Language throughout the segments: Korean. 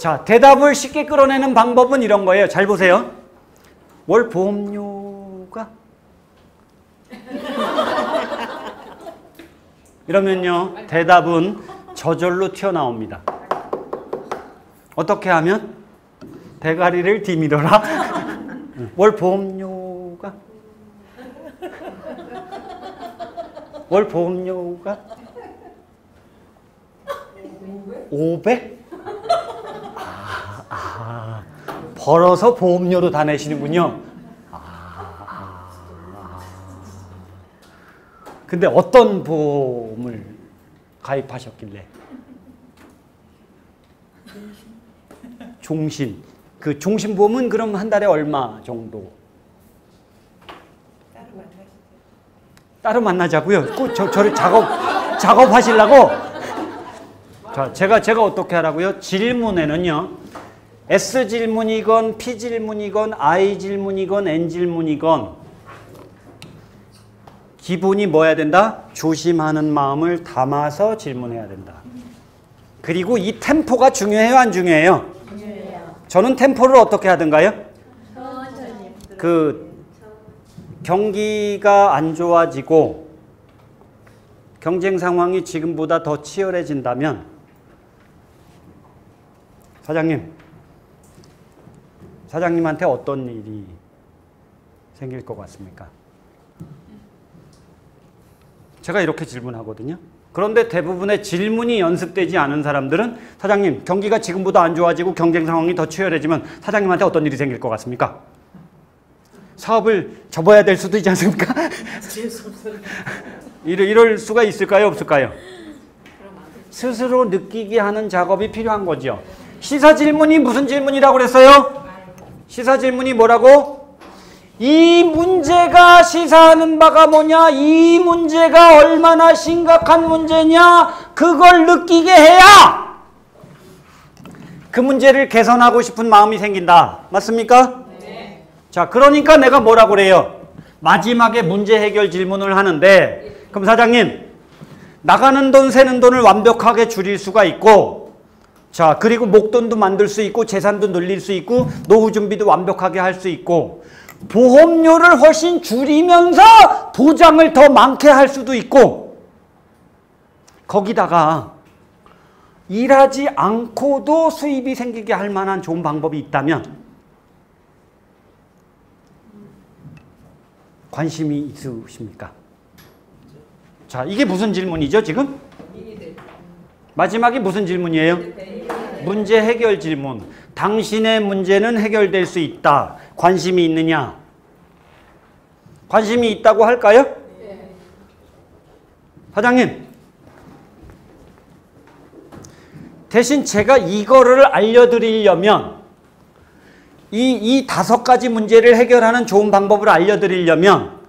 자, 대답을 쉽게 끌어내는 방법은 이런 거예요. 잘 보세요. 월 보험료가 이러면요, 대답은 저절로 튀어나옵니다. 어떻게 하면? 대가리를 디밀어라. 월 보험료가 월 보험료가 500? 벌어서 보험료로 다 내시는군요. 근데 어떤 보험을 가입하셨길래? 종신. 그 종신보험은 그럼 한 달에 얼마 정도? 따로 만나자고요. 꼭 저를 작업하시려고? 자, 제가 어떻게 하라고요? 질문에는요, S 질문이건 P 질문이건 I 질문이건 N 질문이건 기본이 뭐야 된다? 조심하는 마음을 담아서 질문해야 된다. 그리고 이 템포가 중요해요, 안 중요해요? 중요해요. 저는 템포를 어떻게 하던가요? 그 경기가 안 좋아지고 경쟁 상황이 지금보다 더 치열해진다면 사장님한테 어떤 일이 생길 것 같습니까? 제가 이렇게 질문하거든요. 그런데 대부분의 질문이 연습되지 않은 사람들은 사장님, 경기가 지금보다 안 좋아지고 경쟁 상황이 더 치열해지면 사장님한테 어떤 일이 생길 것 같습니까? 사업을 접어야 될 수도 있지 않습니까? 이럴 수가 있을까요? 없을까요? 스스로 느끼게 하는 작업이 필요한 거죠. 시사 질문이 무슨 질문이라고 그랬어요? 시사 질문이 뭐라고? 이 문제가 시사하는 바가 뭐냐? 이 문제가 얼마나 심각한 문제냐? 그걸 느끼게 해야 그 문제를 개선하고 싶은 마음이 생긴다. 맞습니까? 네. 자, 그러니까 내가 뭐라고 그래요? 마지막에 문제 해결 질문을 하는데, 그럼 사장님, 나가는 돈, 새는 돈을 완벽하게 줄일 수가 있고, 자, 그리고 목돈도 만들 수 있고, 재산도 늘릴 수 있고, 노후 준비도 완벽하게 할 수 있고, 보험료를 훨씬 줄이면서 보장을 더 많게 할 수도 있고, 거기다가 일하지 않고도 수입이 생기게 할 만한 좋은 방법이 있다면 관심이 있으십니까? 자, 이게 무슨 질문이죠, 지금? 마지막이 무슨 질문이에요? 문제 해결 질문. 당신의 문제는 해결될 수 있다. 관심이 있느냐? 관심이 있다고 할까요? 사장님, 대신 제가 이거를 알려드리려면, 이 5가지 문제를 해결하는 좋은 방법을 알려드리려면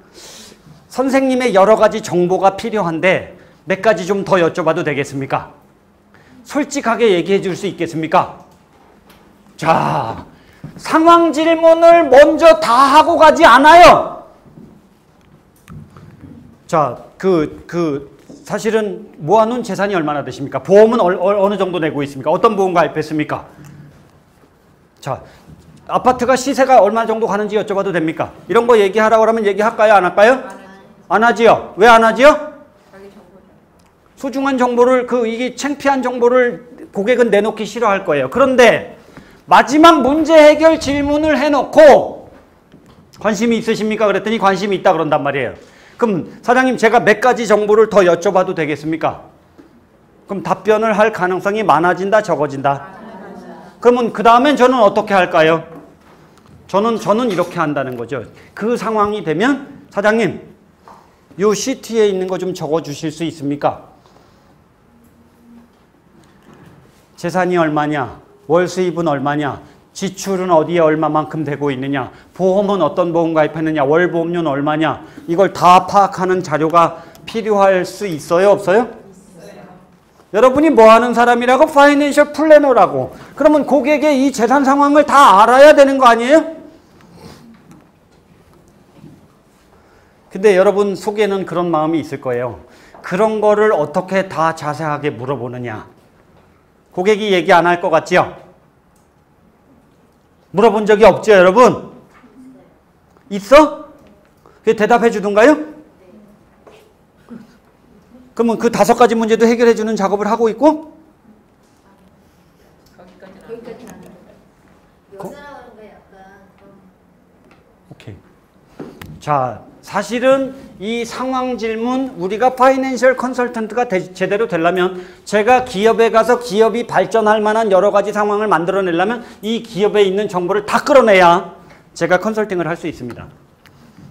선생님의 여러 가지 정보가 필요한데 몇 가지 좀 더 여쭤봐도 되겠습니까? 솔직하게 얘기해 줄 수 있겠습니까? 자, 상황 질문을 먼저 다 하고 가지 않아요. 자, 사실은 모아놓은 재산이 얼마나 되십니까? 보험은 어느 정도 내고 있습니까? 어떤 보험 가입했습니까? 자, 아파트가 시세가 얼마 정도 가는지 여쭤봐도 됩니까? 이런 거 얘기하라고 하면 얘기할까요? 안 할까요? 안 하지요. 왜 안 하지요? 소중한 정보를, 이게 창피한 정보를 고객은 내놓기 싫어할 거예요. 그런데 마지막 문제 해결 질문을 해놓고 관심이 있으십니까? 그랬더니 관심이 있다 그런단 말이에요. 그럼 사장님, 제가 몇 가지 정보를 더 여쭤봐도 되겠습니까? 그럼 답변을 할 가능성이 많아진다, 적어진다? 그러면 그 다음엔 저는 어떻게 할까요? 저는 이렇게 한다는 거죠. 그 상황이 되면 사장님, 요 시트에 있는 거 좀 적어주실 수 있습니까? 재산이 얼마냐? 월 수입은 얼마냐? 지출은 어디에 얼마만큼 되고 있느냐? 보험은 어떤 보험 가입했느냐? 월 보험료는 얼마냐? 이걸 다 파악하는 자료가 필요할 수 있어요? 없어요? 있어요. 여러분이 뭐 하는 사람이라고? 파이낸셜 플래너라고. 그러면 고객의 이 재산 상황을 다 알아야 되는 거 아니에요? 근데 여러분 속에는 그런 마음이 있을 거예요. 그런 거를 어떻게 다 자세하게 물어보느냐? 고객이 얘기 안 할 것 같지요? 물어본 적이 없죠, 여러분? 있어? 그게 대답해 주던가요? 그러면 그 5가지 문제도 해결해 주는 작업을 하고 있고? 거기까지는 안 해요. 묘사라는 거 약간 오케이. 자, 사실은 이 상황 질문 우리가 파이낸셜 컨설턴트가 제대로 되려면 제가 기업에 가서 기업이 발전할 만한 여러 가지 상황을 만들어내려면 이 기업에 있는 정보를 다 끌어내야 제가 컨설팅을 할 수 있습니다.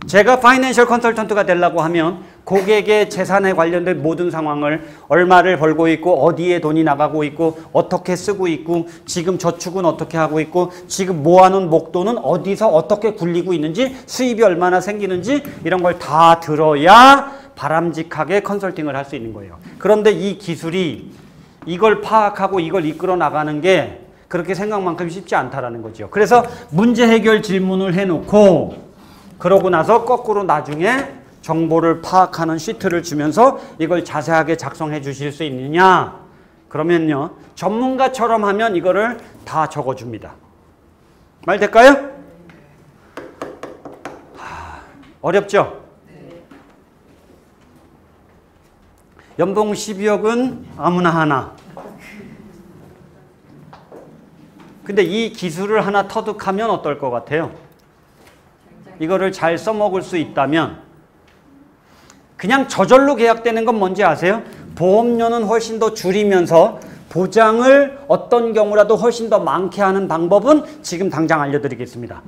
제가 파이낸셜 컨설턴트가 되려고 하면 고객의 재산에 관련된 모든 상황을 얼마를 벌고 있고 어디에 돈이 나가고 있고 어떻게 쓰고 있고 지금 저축은 어떻게 하고 있고 지금 모아놓은 목돈은 어디서 어떻게 굴리고 있는지 수입이 얼마나 생기는지 이런 걸 다 들어야 바람직하게 컨설팅을 할 수 있는 거예요. 그런데 이 기술이 이걸 파악하고 이걸 이끌어 나가는 게 그렇게 생각만큼 쉽지 않다라는 거죠. 그래서 문제 해결 질문을 해놓고 그러고 나서 거꾸로 나중에 정보를 파악하는 시트를 주면서 이걸 자세하게 작성해 주실 수 있느냐? 그러면요. 전문가처럼 하면 이거를 다 적어줍니다. 말 될까요? 어렵죠? 연봉 12억은 아무나 하나. 근데 이 기술을 하나 터득하면 어떨 것 같아요? 이거를 잘 써먹을 수 있다면 그냥 저절로 계약되는 건 뭔지 아세요? 보험료는 훨씬 더 줄이면서 보장을 어떤 경우라도 훨씬 더 많게 하는 방법은 지금 당장 알려드리겠습니다.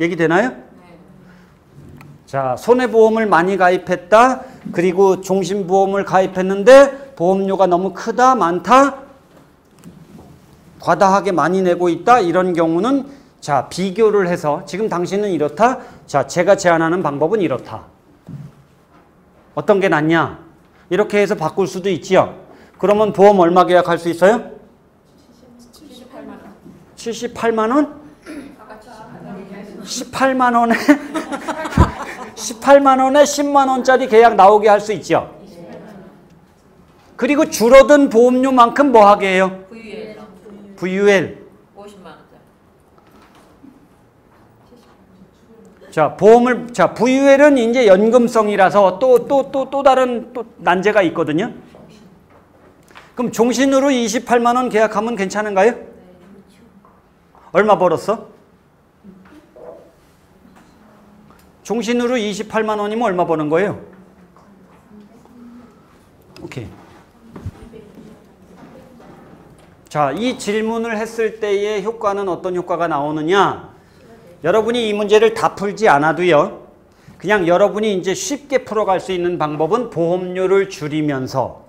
얘기되나요? 자, 손해보험을 많이 가입했다. 그리고 종신보험을 가입했는데 보험료가 너무 크다, 많다, 과다하게 많이 내고 있다. 이런 경우는 자, 비교를 해서 지금 당신은 이렇다. 자, 제가 제안하는 방법은 이렇다. 어떤 게 낫냐? 이렇게 해서 바꿀 수도 있지요. 그러면 보험 얼마 계약할 수 있어요? 78만 원? 18만 원에 18만 원에 10만 원짜리 계약 나오게 할 수 있죠. 그리고 줄어든 보험료만큼 뭐 하게 해요? VUL. 50만 원짜리. 자, 보험을, 자, VUL은 이제 연금성이라서 또 다른 난제가 있거든요. 그럼 종신으로 28만 원 계약하면 괜찮은가요? 얼마 벌었어? 종신으로 28만 원이면 얼마 버는 거예요? 오케이. 자, 이 질문을 했을 때의 효과는 어떤 효과가 나오느냐? 여러분이 이 문제를 다 풀지 않아도요. 그냥 여러분이 이제 쉽게 풀어갈 수 있는 방법은 보험료를 줄이면서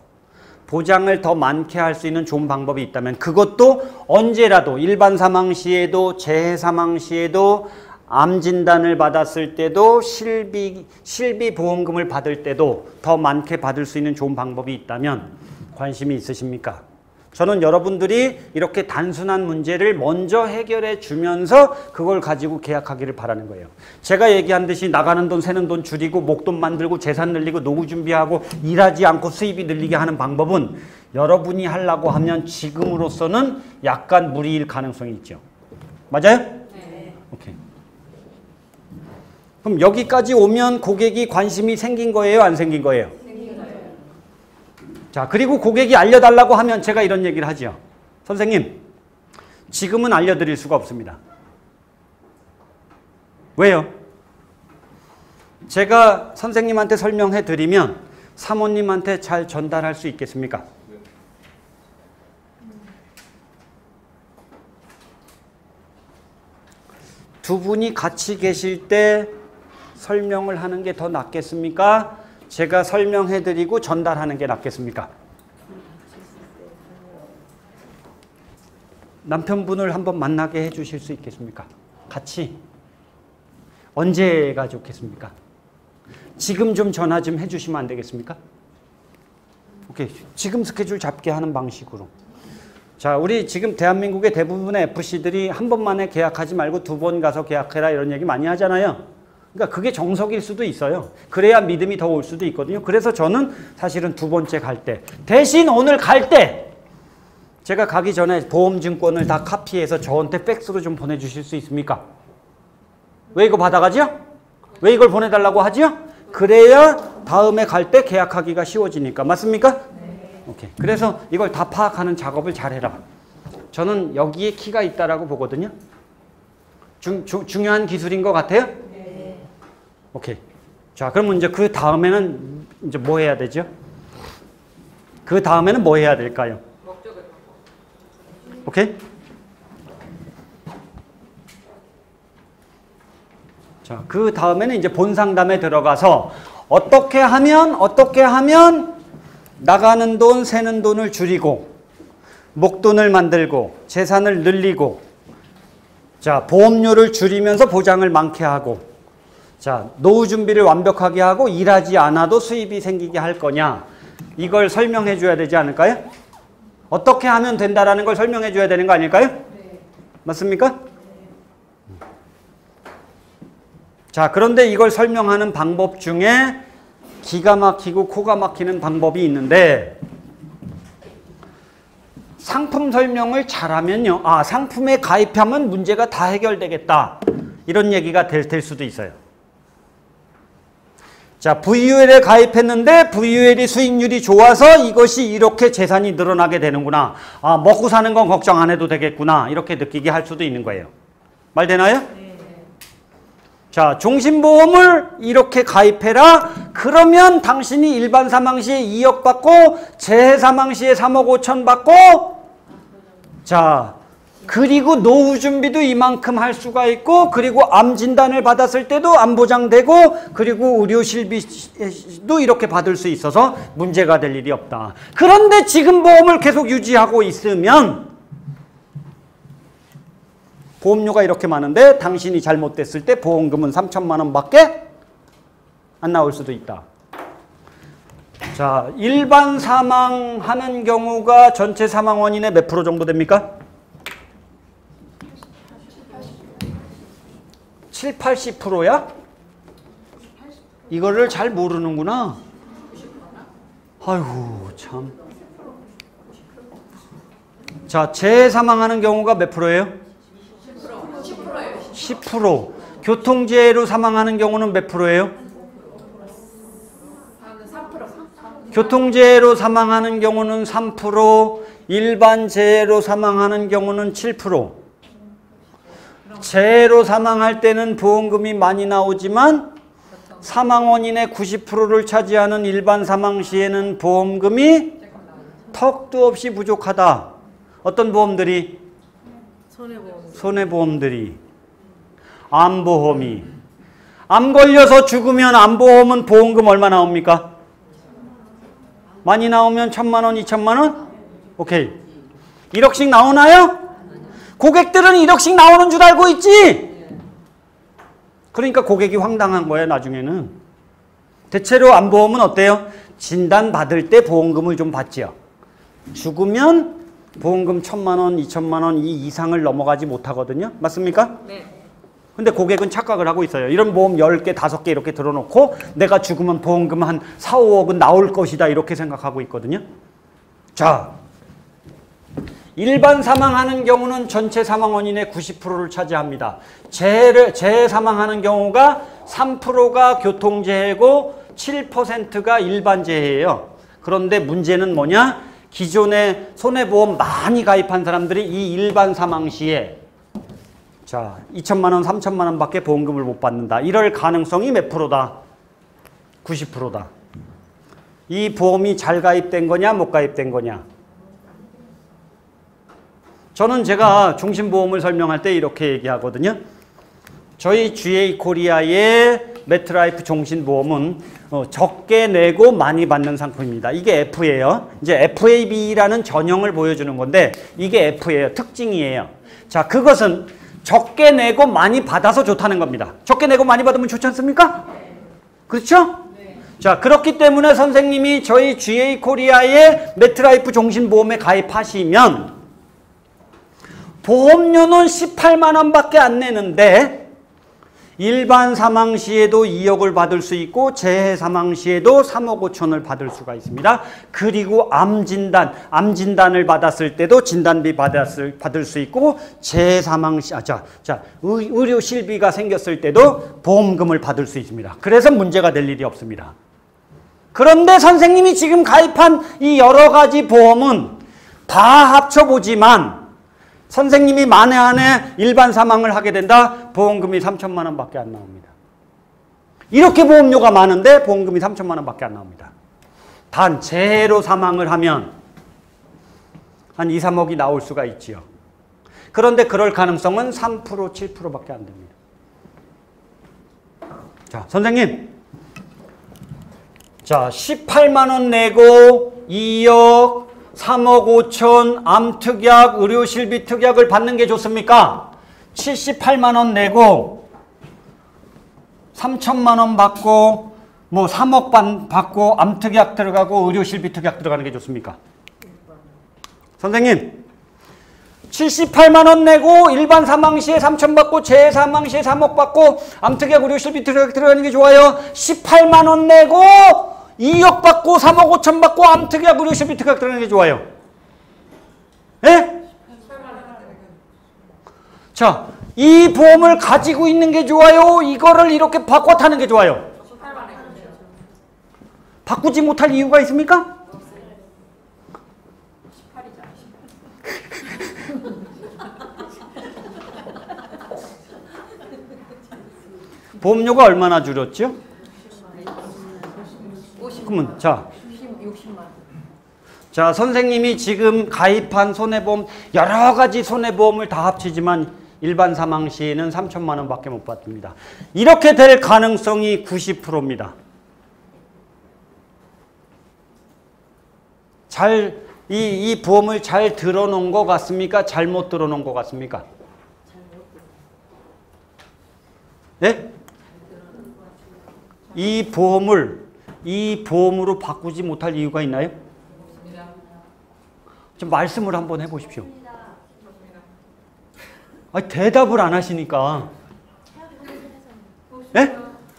보장을 더 많게 할 수 있는 좋은 방법이 있다면 그것도 언제라도 일반 사망 시에도 재해 사망 시에도 암 진단을 받았을 때도 실비 보험금을 받을 때도 더 많게 받을 수 있는 좋은 방법이 있다면 관심이 있으십니까? 저는 여러분들이 이렇게 단순한 문제를 먼저 해결해 주면서 그걸 가지고 계약하기를 바라는 거예요. 제가 얘기한 듯이 나가는 돈 새는 돈 줄이고 목돈 만들고 재산 늘리고 노후 준비하고 일하지 않고 수입이 늘리게 하는 방법은 여러분이 하려고 하면 지금으로서는 약간 무리일 가능성이 있죠. 맞아요? 네. 오케이. 그럼 여기까지 오면 고객이 관심이 생긴 거예요? 안 생긴 거예요? 자, 그리고 고객이 알려달라고 하면 제가 이런 얘기를 하죠. 선생님, 지금은 알려드릴 수가 없습니다. 왜요? 제가 선생님한테 설명해 드리면 사모님한테 잘 전달할 수 있겠습니까? 두 분이 같이 계실 때 설명을 하는 게 더 낫겠습니까? 제가 설명해 드리고 전달하는 게 낫겠습니까? 남편분을 한번 만나게 해 주실 수 있겠습니까? 같이. 언제가 좋겠습니까? 지금 좀 전화 좀 해 주시면 안 되겠습니까? 오케이. 지금 스케줄 잡게 하는 방식으로. 자, 우리 지금 대한민국의 대부분의 FC들이 한 번만에 계약하지 말고 2번 가서 계약해라 이런 얘기 많이 하잖아요. 그러니까 그게 정석일 수도 있어요. 그래야 믿음이 더 올 수도 있거든요. 그래서 저는 사실은 2번째 갈 때, 대신 오늘 갈 때 제가 가기 전에 보험증권을 다 카피해서 저한테 팩스로 좀 보내주실 수 있습니까? 왜 이거 받아가지요? 왜 이걸 보내달라고 하지요? 그래야 다음에 갈 때 계약하기가 쉬워지니까. 맞습니까? 네. 오케이. 그래서 이걸 다 파악하는 작업을 잘 해라. 저는 여기에 키가 있다라고 보거든요. 중요한 기술인 것 같아요? 네. 오케이. 자, 그러면 이제 그 다음에는 이제 뭐 해야 되죠? 그 다음에는 뭐 해야 될까요? 오케이? 자, 그 다음에는 이제 본 상담에 들어가서 어떻게 하면 나가는 돈, 새는 돈을 줄이고 목돈을 만들고 재산을 늘리고 자, 보험료를 줄이면서 보장을 많게 하고 자, 노후 준비를 완벽하게 하고 일하지 않아도 수입이 생기게 할 거냐 이걸 설명해 줘야 되지 않을까요? 어떻게 하면 된다라는 걸 설명해 줘야 되는 거 아닐까요? 네. 맞습니까? 자, 그런데 이걸 설명하는 방법 중에 기가 막히고 코가 막히는 방법이 있는데 상품 설명을 잘하면요. 아, 상품에 가입하면 문제가 다 해결되겠다. 이런 얘기가 될 수도 있어요. 자, VUL에 가입했는데 VUL이 수익률이 좋아서 이것이 이렇게 재산이 늘어나게 되는구나. 아, 먹고 사는 건 걱정 안 해도 되겠구나. 이렇게 느끼게 할 수도 있는 거예요. 말 되나요? 자, 종신보험을 이렇게 가입해라. 그러면 당신이 일반 사망 시에 2억 받고 재해 사망 시에 3억 5천 받고 자, 그리고 노후 준비도 이만큼 할 수가 있고 그리고 암 진단을 받았을 때도 암 보장되고 그리고 의료 실비도 이렇게 받을 수 있어서 문제가 될 일이 없다. 그런데 지금 보험을 계속 유지하고 있으면 보험료가 이렇게 많은데 당신이 잘못됐을 때 보험금은 3천만 원밖에 안 나올 수도 있다. 자, 일반 사망하는 경우가 전체 사망 원인의 몇 프로 정도 됩니까? 7, 80%야? 이거를 잘 모르는구나. 아이고 참. 자, 재해 사망하는 경우가 몇 프로예요? 10%. 교통재해로 사망하는 경우는 몇 프로예요? 3%. 교통재해로 사망하는 경우는 3%, 일반 재해로 사망하는 경우는 7%. 재해로 사망할 때는 보험금이 많이 나오지만 사망 원인의 90%를 차지하는 일반 사망 시에는 보험금이 턱도 없이 부족하다. 어떤 보험들이? 손해보험들이. 암보험이. 암 걸려서 죽으면 암보험은 보험금 얼마 나옵니까? 많이 나오면 1,000만 원, 2,000만 원? 오케이. 1억씩 나오나요? 고객들은 1억씩 나오는 줄 알고 있지? 그러니까 고객이 황당한 거예요, 나중에는. 대체로 암보험은 어때요? 진단 받을 때 보험금을 좀 받지요. 죽으면 보험금 1,000만 원, 2,000만 원 이 이상을 넘어가지 못하거든요. 맞습니까? 네. 근데 고객은 착각을 하고 있어요. 이런 보험 10개, 5개 이렇게 들어놓고 내가 죽으면 보험금 한 4, 5억은 나올 것이다 이렇게 생각하고 있거든요. 자, 일반 사망하는 경우는 전체 사망 원인의 90%를 차지합니다. 재해 사망하는 경우가 3%가 교통재해고 7%가 일반재해예요. 그런데 문제는 뭐냐? 기존에 손해보험 많이 가입한 사람들이 이 일반 사망 시에 자, 2천만 원, 3천만 원밖에 보험금을 못 받는다. 이럴 가능성이 몇 프로다? 90%다. 이 보험이 잘 가입된 거냐, 못 가입된 거냐? 저는 제가 종신보험을 설명할 때 이렇게 얘기하거든요. 저희 GA 코리아의 매트라이프 종신보험은 적게 내고 많이 받는 상품입니다. 이게 F예요. 이제 FAB라는 전형을 보여주는 건데 이게 F예요. 특징이에요. 자, 그것은 적게 내고 많이 받아서 좋다는 겁니다. 적게 내고 많이 받으면 좋지 않습니까? 그렇죠? 네. 자, 그렇기 때문에 선생님이 저희 GA 코리아의 매트라이프 종신보험에 가입하시면 보험료는 18만 원밖에 안 내는데 일반 사망 시에도 2억을 받을 수 있고 재해 사망 시에도 3억 5천을 받을 수가 있습니다. 그리고 암 진단을 받았을 때도 진단비 받을 수 있고 재해 사망 시 의료 실비가 생겼을 때도 보험금을 받을 수 있습니다. 그래서 문제가 될 일이 없습니다. 그런데 선생님이 지금 가입한 이 여러 가지 보험은 다 합쳐보지만 선생님이 만에 안에 일반 사망을 하게 된다. 보험금이 3천만 원밖에 안 나옵니다. 이렇게 보험료가 많은데 보험금이 3천만 원밖에 안 나옵니다. 단 재해로 사망을 하면 한 2, 3억이 나올 수가 있지요. 그런데 그럴 가능성은 3%, 7%밖에 안 됩니다. 자, 선생님. 자, 18만 원 내고 2억 3억 5천 암특약, 의료실비 특약을 받는 게 좋습니까? 78만 원 내고 3천만 원 받고 뭐 3억 받고 암특약 들어가고 의료실비 특약 들어가는 게 좋습니까? 선생님 78만 원 내고 일반 사망 시에 3천 받고 재해 사망 시에 3억 받고 암특약 의료실비 특약 들어가는 게 좋아요? 18만 원 내고 2억 받고 3억 5천 받고 암특약 의료실비 특약 들어가는 게 좋아요. 예? 자, 이 보험을 가지고 있는 게 좋아요? 이거를 이렇게 바꿔 타는 게 좋아요? 바꾸지 못할 이유가 있습니까? 보험료가 얼마나 줄었죠? 그러면 자, 선생님이 지금 가입한 손해보험 여러 가지 손해보험을 다 합치지만 일반 사망 시에는 3천만 원밖에 못 받습니다. 이렇게 될 가능성이 90%입니다. 이 보험을 잘 들어놓은 것 같습니까? 잘못 들어놓은 것 같습니까? 네? 이 보험으로 바꾸지 못할 이유가 있나요? 좀 말씀을 한번 해보십시오. 아니, 대답을 안 하시니까. 예?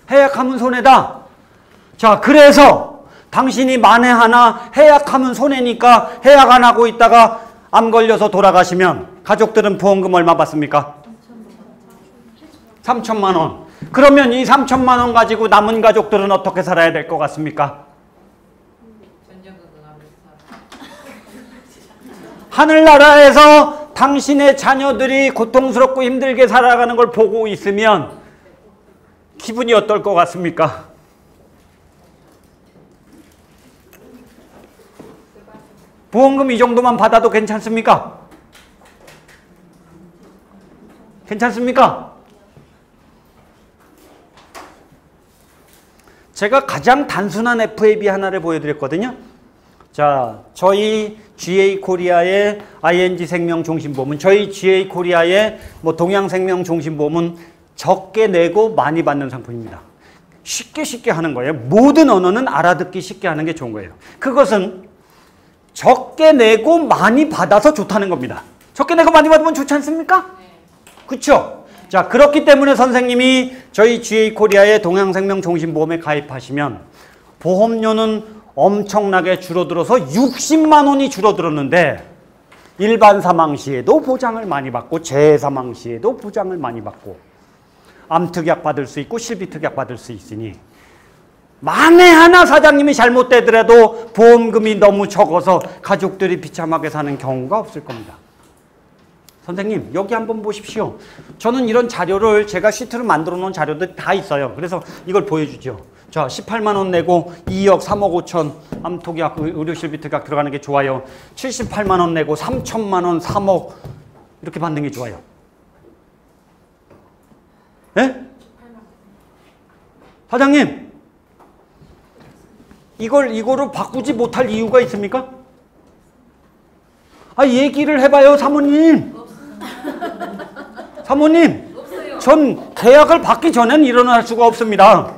해약하면 손해다. 자, 그래서 당신이 만에 하나 해약하면 손해니까 해약 안 하고 있다가 암 걸려서 돌아가시면 가족들은 보험금 얼마 받습니까? 3천만 원. 그러면 이 3천만 원 가지고 남은 가족들은 어떻게 살아야 될 것 같습니까? 하늘나라에서 당신의 자녀들이 고통스럽고 힘들게 살아가는 걸 보고 있으면 기분이 어떨 것 같습니까? 보험금 이 정도만 받아도 괜찮습니까? 괜찮습니까? 제가 가장 단순한 FAB 하나를 보여드렸거든요. 자, 저희 GA-코리아의 ING 생명종신보험은 저희 GA-코리아의 뭐 동양생명종신보험은 적게 내고 많이 받는 상품입니다. 쉽게 하는 거예요. 모든 언어는 알아듣기 쉽게 하는 게 좋은 거예요. 그것은 적게 내고 많이 받아서 좋다는 겁니다. 적게 내고 많이 받으면 좋지 않습니까? 그렇죠? 자, 그렇기 때문에 선생님이 저희 GA-코리아의 동양생명종신보험에 가입하시면 보험료는 엄청나게 줄어들어서 60만 원이 줄어들었는데 일반 사망 시에도 보장을 많이 받고 재해 사망 시에도 보장을 많이 받고 암특약 받을 수 있고 실비특약 받을 수 있으니 만에 하나 사장님이 잘못되더라도 보험금이 너무 적어서 가족들이 비참하게 사는 경우가 없을 겁니다. 선생님 여기 한번 보십시오. 저는 이런 자료를 제가 시트로 만들어 놓은 자료들이 다 있어요. 그래서 이걸 보여주죠. 자, 18만 원 내고 2억 3억 5천 암특약 의료실비특약 들어가는 게 좋아요. 78만 원 내고 3천만 원 3억 이렇게 받는 게 좋아요. 예? 사장님 이거로 바꾸지 못할 이유가 있습니까? 아, 얘기를 해봐요, 사모님. 사모님, 전 계약을 받기 전엔 일어날 수가 없습니다.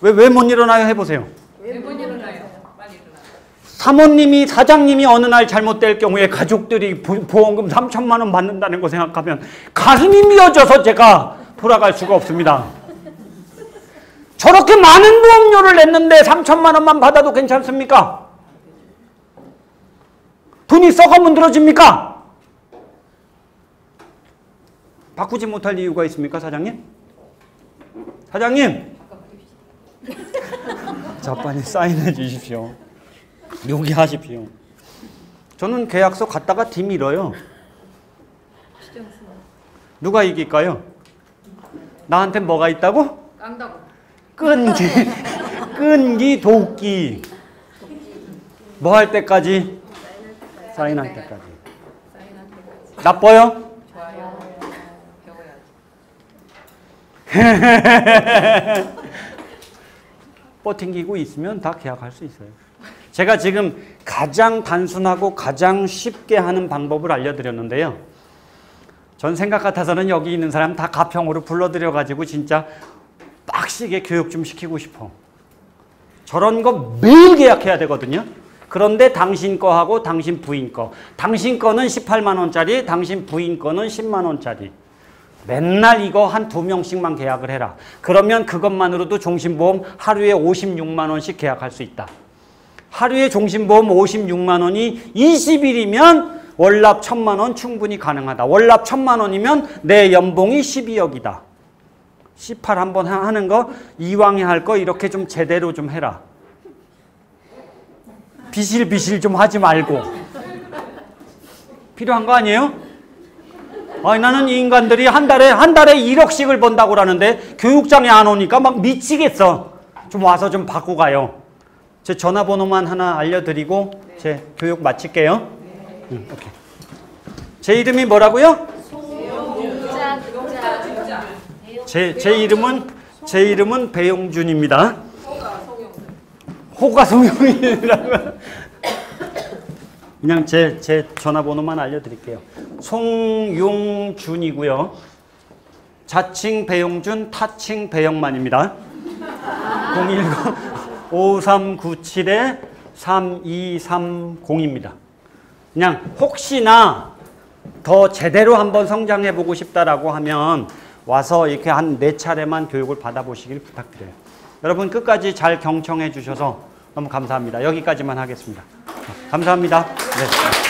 왜 못 일어나요? 해보세요. 왜 못 일어나요? 빨리 일어나요. 사모님이, 사장님이 어느 날 잘못될 경우에 가족들이 보험금 3천만 원 받는다는 거 생각하면 가슴이 미어져서 제가 돌아갈 수가 없습니다. 저렇게 많은 보험료를 냈는데 3천만 원만 받아도 괜찮습니까? 돈이 썩어 문드러집니까? 바꾸지 못할 이유가 있습니까, 사장님? 사장님! 자, 빨리 사인해 주십시오. 요기하십시오. 저는 계약서 갖다가 뒤밀어요. 누가 이길까요? 나한테 뭐가 있다고? 깡다고. 끈기, 도끼. 뭐 할 때까지? 사인할 때까지. 사인할 때까지. 나빠요? 좋아요. 배워야지. 버팅기고 있으면 다 계약할 수 있어요. 제가 지금 가장 단순하고 가장 쉽게 하는 방법을 알려드렸는데요. 전 생각 같아서는 여기 있는 사람 다 가평으로 불러들여가지고 진짜 빡시게 교육 좀 시키고 싶어. 저런 거 매일 계약해야 되거든요. 그런데 당신 거하고 당신 부인 거. 당신 거는 18만 원짜리, 당신 부인 거는 10만 원짜리. 맨날 이거 한 2명씩만 계약을 해라. 그러면 그것만으로도 종신보험 하루에 56만 원씩 계약할 수 있다. 하루에 종신보험 56만 원이 20일이면 월납 1,000만 원 충분히 가능하다. 월납 1,000만 원이면 내 연봉이 12억이다. 18 한번 하는 거, 이왕에 할 거 이렇게 좀 제대로 좀 해라. 비실비실 좀 하지 말고. 필요한 거 아니에요? 아니, 나는 이 인간들이 한 달에 1억씩을 번다고 그러는데 교육장에 안 오니까 막 미치겠어. 좀 와서 좀 받고 가요. 제 전화번호만 하나 알려드리고 제 교육 마칠게요. 오케이. 제 이름이 뭐라고요? 제 이름은 배용준입니다. 호가 송영준이라고. 그냥 제 전화번호만 알려드릴게요. 송용준이고요. 자칭 배용준, 타칭 배영만입니다. 010-5397-3230입니다. 그냥 혹시나 더 제대로 한번 성장해보고 싶다라고 하면 와서 이렇게 한 4차례만 교육을 받아보시길 부탁드려요. 여러분 끝까지 잘 경청해 주셔서 너무 감사합니다. 여기까지만 하겠습니다. 감사합니다. 네.